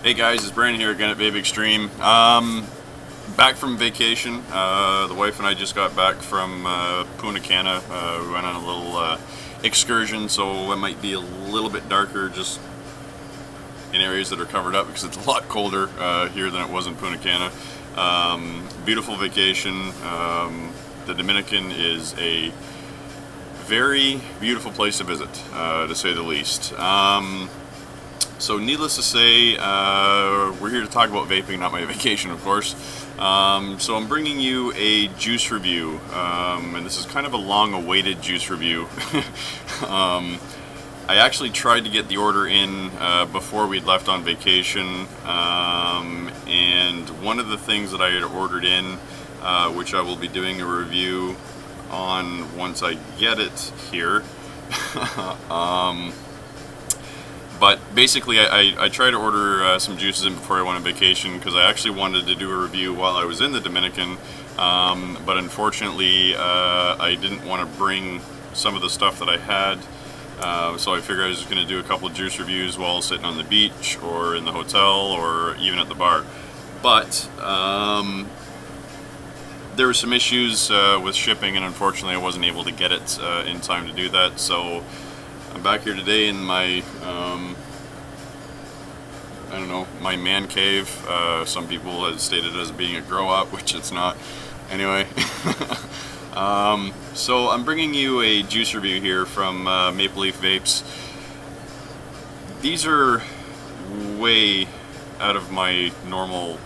Hey guys, it's Brandon here again at Vape Extreme. Back from vacation. The wife and I just got back from Punta Cana. We went on a little excursion, so it might be a little bit darker just in areas that are covered up because it's a lot colder here than it was in Punta Cana. Beautiful vacation. The Dominican is a very beautiful place to visit, to say the least. So needless to say, we're here to talk about vaping, not my vacation, of course. So I'm bringing you a juice review, and this is kind of a long-awaited juice review. I actually tried to get the order in before we'd left on vacation, and one of the things that I had ordered in, which I will be doing a review on once I get it here. But basically, I tried to order some juices in before I went on vacation because I actually wanted to do a review while I was in the Dominican, but unfortunately I didn't want to bring some of the stuff that I had, so I figured I was just going to do a couple of juice reviews while sitting on the beach or in the hotel or even at the bar. But there were some issues with shipping, and unfortunately I wasn't able to get it in time to do that, so I'm back here today in my, I don't know, my man cave. Some people have stated it as being a grow up, which it's not. Anyway, so I'm bringing you a juice review here from Mapleleafvapes. These are way out of my normal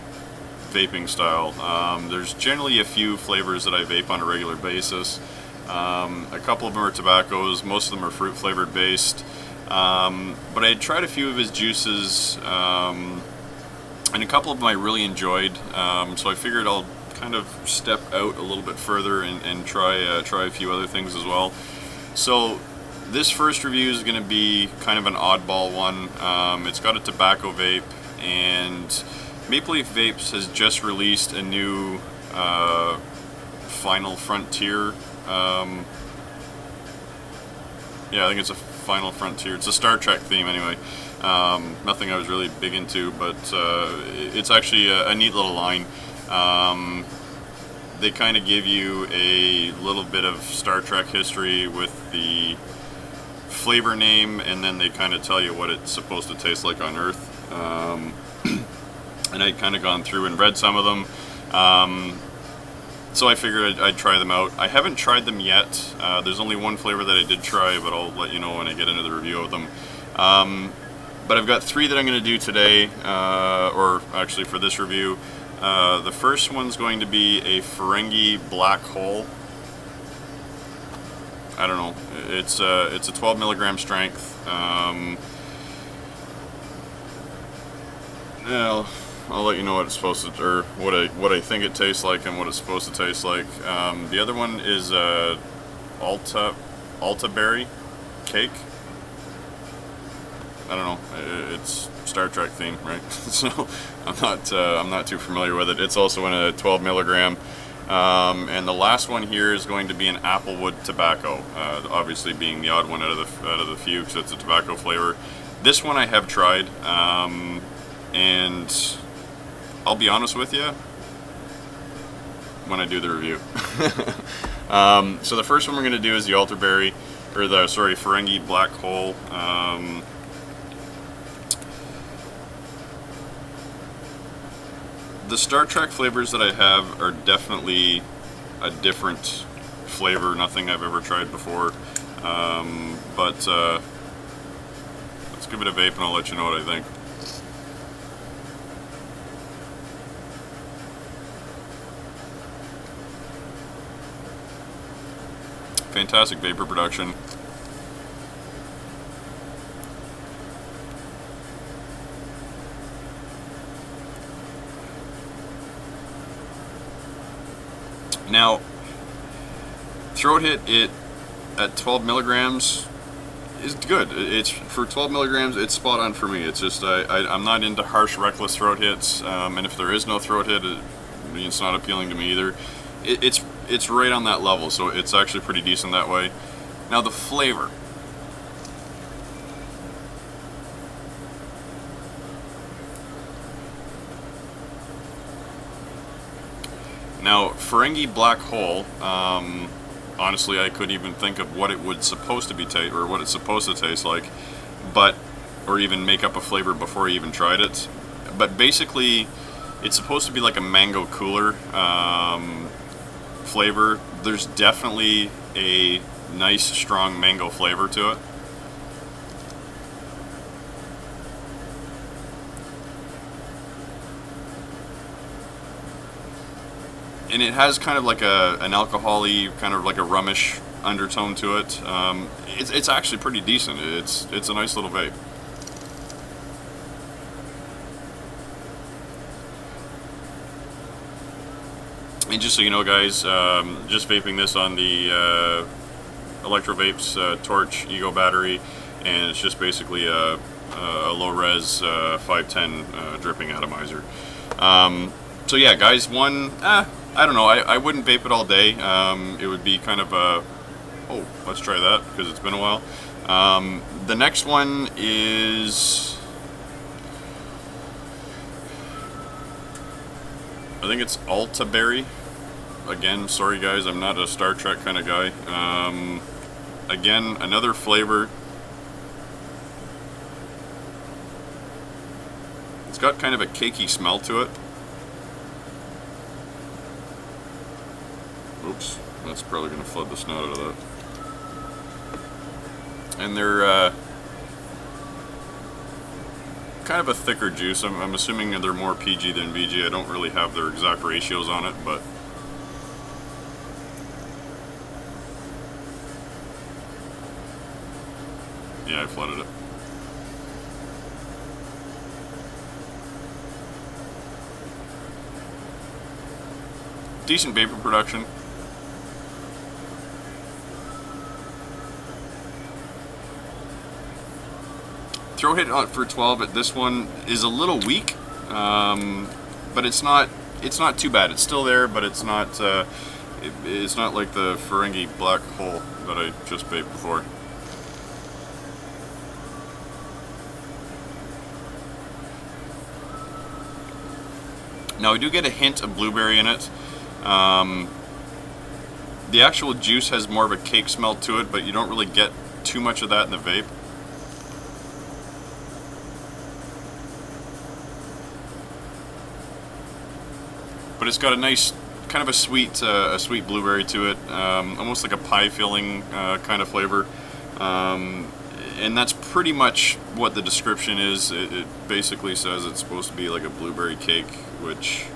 vaping style. There's generally a few flavors that I vape on a regular basis. A couple of them are tobaccos, most of them are fruit flavored based, but I had tried a few of his juices, and a couple of them I really enjoyed, so I figured I'll kind of step out a little bit further and try a few other things as well. So this first review is going to be kind of an oddball one. It's got a tobacco vape, and Mapleleafvapes has just released a new Final Frontier. Yeah, I think it's a Final Frontier. It's a Star Trek theme anyway. Nothing I was really big into, but it's actually a neat little line. They kind of give you a little bit of Star Trek history with the flavor name, and then they kind of tell you what it's supposed to taste like on Earth. And I'd kind of gone through and read some of them. So I figured I'd try them out. I haven't tried them yet. There's only one flavor that I did try, but I'll let you know when I get into the review of them. But I've got three that I'm going to do today, or actually for this review. The first one's going to be a Ferengi Black Hole. I don't know. It's a 12 milligram strength. Well, I'll let you know what it's supposed to, or what I think it tastes like and what it's supposed to taste like. The other one is Uttaberry Cake. I don't know. It's Star Trek theme, right? So I'm not too familiar with it. It's also in a 12 milligram. And the last one here is going to be an Applewood tobacco. Obviously, being the odd one out of the few, because it's a tobacco flavor. This one I have tried, and I'll be honest with you when I do the review. So the first one we're going to do is the Ferengi Black Hole. The Star Trek flavors that I have are definitely a different flavor, nothing I've ever tried before. But let's give it a vape and I'll let you know what I think. Fantastic vapor production. Now, throat hit it at 12 milligrams is good. It's for 12 milligrams, it's spot on for me. It's just I'm not into harsh, reckless throat hits, and if there is no throat hit, it's not appealing to me either. It's right on that level, so it's actually pretty decent that way. Now the flavor. Now, Ferengi Black Hole, honestly, I couldn't even think of what it would supposed to be or what it's supposed to taste like, but or even make up a flavor before I even tried it. But basically, it's supposed to be like a mango cooler flavor. There's definitely a nice, strong mango flavor to it. And it has kind of like an alcohol-y, kind of like a rummish undertone to it. It's actually pretty decent. It's a nice little vape. And just so you know, guys, just vaping this on the Electrovapes Torch Ego battery, and it's just basically a low-res 510 dripping atomizer. So yeah, guys, I don't know, I wouldn't vape it all day. It would be kind of a, oh, let's try that, because it's been a while. The next one is, I think it's Uttaberry. Again, sorry guys, I'm not a Star Trek kind of guy. Again, another flavor. It's got kind of a cakey smell to it. Oops, that's probably going to flood the snout out of that. And they're kind of a thicker juice. I'm assuming they're more PG than VG. I don't really have their exact ratios on it, but yeah, I flooded it. Decent vapor production. Throw hit for 12 at this one is a little weak, but it's not too bad. It's still there, but it's not like the Ferengi Black Hole that I just vaped before. Now I do get a hint of blueberry in it. The actual juice has more of a cake smell to it, but you don't really get too much of that in the vape. But it's got a nice, kind of a sweet blueberry to it, almost like a pie filling kind of flavor. And that's pretty much what the description is. It basically says it's supposed to be like a blueberry cake, which,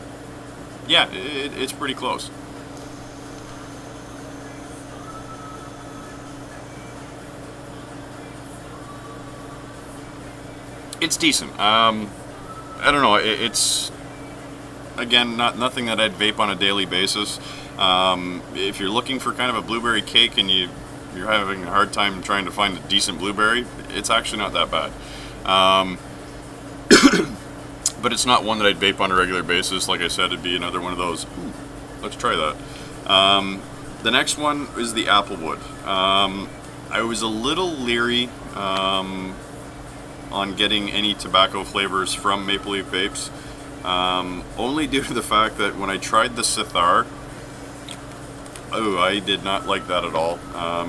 yeah, it's pretty close. It's decent. I don't know. It's, again, nothing that I'd vape on a daily basis. If you're looking for kind of a blueberry cake and you're having a hard time trying to find a decent blueberry, it's actually not that bad. But it's not one that I'd vape on a regular basis. Like I said, it'd be another one of those. Ooh, let's try that. The next one is the Applewood. I was a little leery on getting any tobacco flavors from Mapleleafvapes, only due to the fact that when I tried the Cithar, oh, I did not like that at all.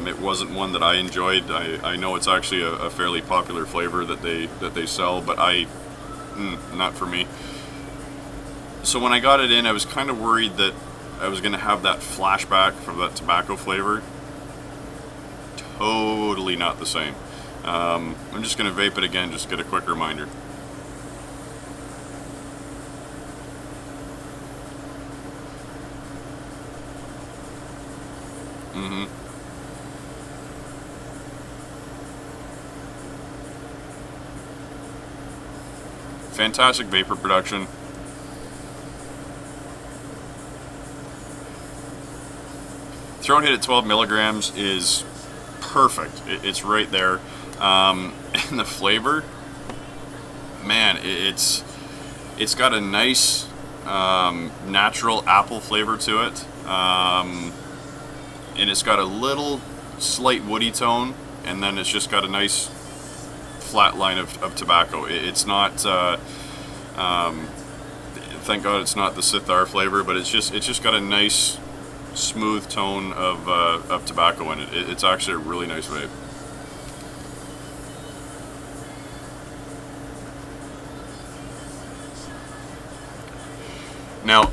It wasn't one that I enjoyed. I know it's actually a fairly popular flavor that they sell, but not for me. So when I got it in, I was kind of worried that I was going to have that flashback from that tobacco flavor. Totally not the same. I'm just going to vape it again, just get a quick reminder. Fantastic vapor production. Throat hit at 12 milligrams is perfect. It's right there. And the flavor, man, it's got a nice natural apple flavor to it. And it's got a little slight woody tone, and then it's just got a nice flat line of tobacco. It's not Thank God it's not the Sithar flavor, but it's just got a nice smooth tone of tobacco in it. It's actually a really nice vape. Now,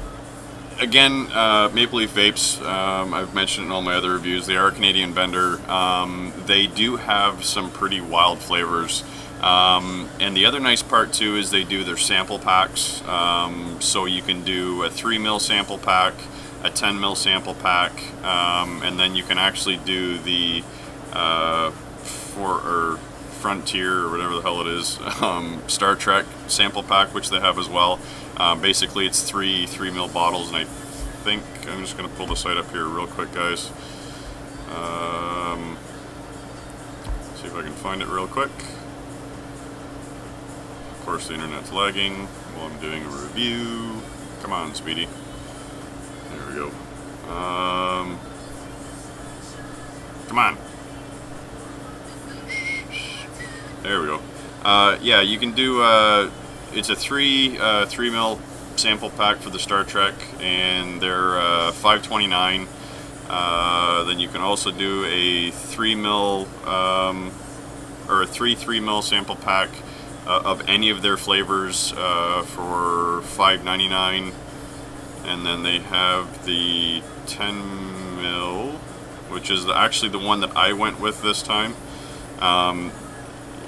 again, Maple Leaf Vapes, I've mentioned in all my other reviews, they are a Canadian vendor. They do have some pretty wild flavors. And the other nice part too is they do their sample packs. So you can do a 3 ml sample pack, a 10 ml sample pack, and then you can actually do the Frontier or whatever the hell it is, Star Trek sample pack, which they have as well. Basically it's 3 ml bottles, and I think I'm just going to pull the site up here real quick, guys. See if I can find it real quick. Of course the internet's lagging while I'm doing a review. Come on, Speedy. There we go. Come on. There we go. Yeah, you can do, it's a 3 ml sample pack for the Star Trek, and they're $5.29. Then you can also do a 3 ml or a 3 ml sample pack of any of their flavors for $5.99. And then they have the 10 ml, which is actually the one that I went with this time.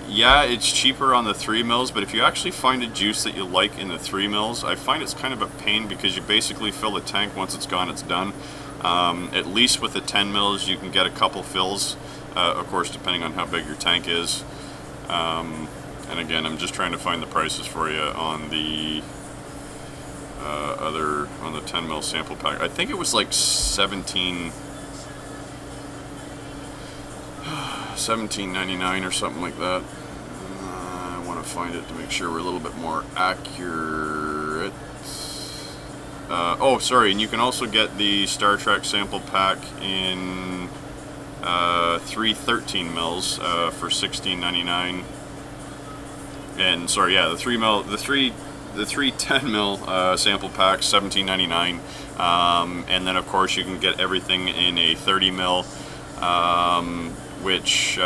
Yeah, it's cheaper on the 3 mils, but if you actually find a juice that you like in the 3 mils, I find it's kind of a pain because you basically fill the tank. Once it's gone, it's done. At least with the 10 mils, you can get a couple fills, of course, depending on how big your tank is. And again, I'm just trying to find the prices for you on the on the 10 mil sample pack. I think it was like $17.99 or something like that. I want to find it to make sure we're a little bit more accurate. Oh, sorry, and you can also get the Star Trek sample pack in 3 13 mils for $16.99. And sorry, yeah, the 3 10 mil sample pack, $17.99. And then of course you can get everything in a 30 mil, which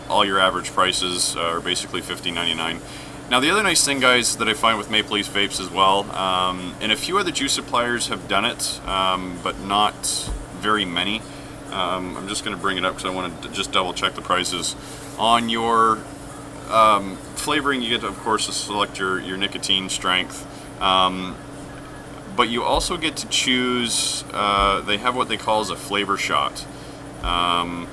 all your average prices are basically $15.99. Now the other nice thing, guys, that I find with Maple Leaf Vapes as well, and a few other juice suppliers have done it, but not very many. I'm just going to bring it up because I want to just double check the prices. On your flavoring, you get to, of course, to select your nicotine strength, but you also get to choose, they have what they call as a flavor shot. I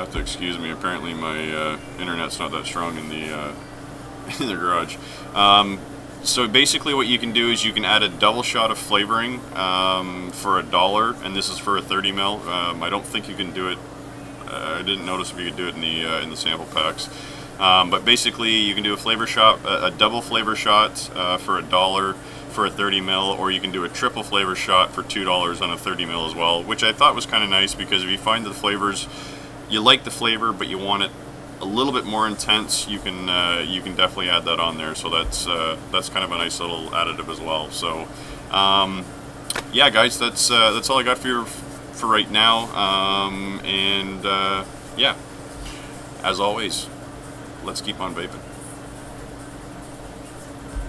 have to excuse me, apparently my internet's not that strong in the in the garage. So basically what you can do is you can add a double shot of flavoring for $1, and this is for a 30 ml. I don't think you can do it, I didn't notice if you could do it in the sample packs. But basically you can do a flavor shot, a double flavor shot for $1 for a 30 ml, or you can do a triple flavor shot for $2 on a 30 ml as well, which I thought was kind of nice because if you find the flavors, you like the flavor but you want it a little bit more intense, you can definitely add that on there. So that's kind of a nice little additive as well. So yeah, guys, that's all I got for right now. Yeah, as always, let's keep on vaping.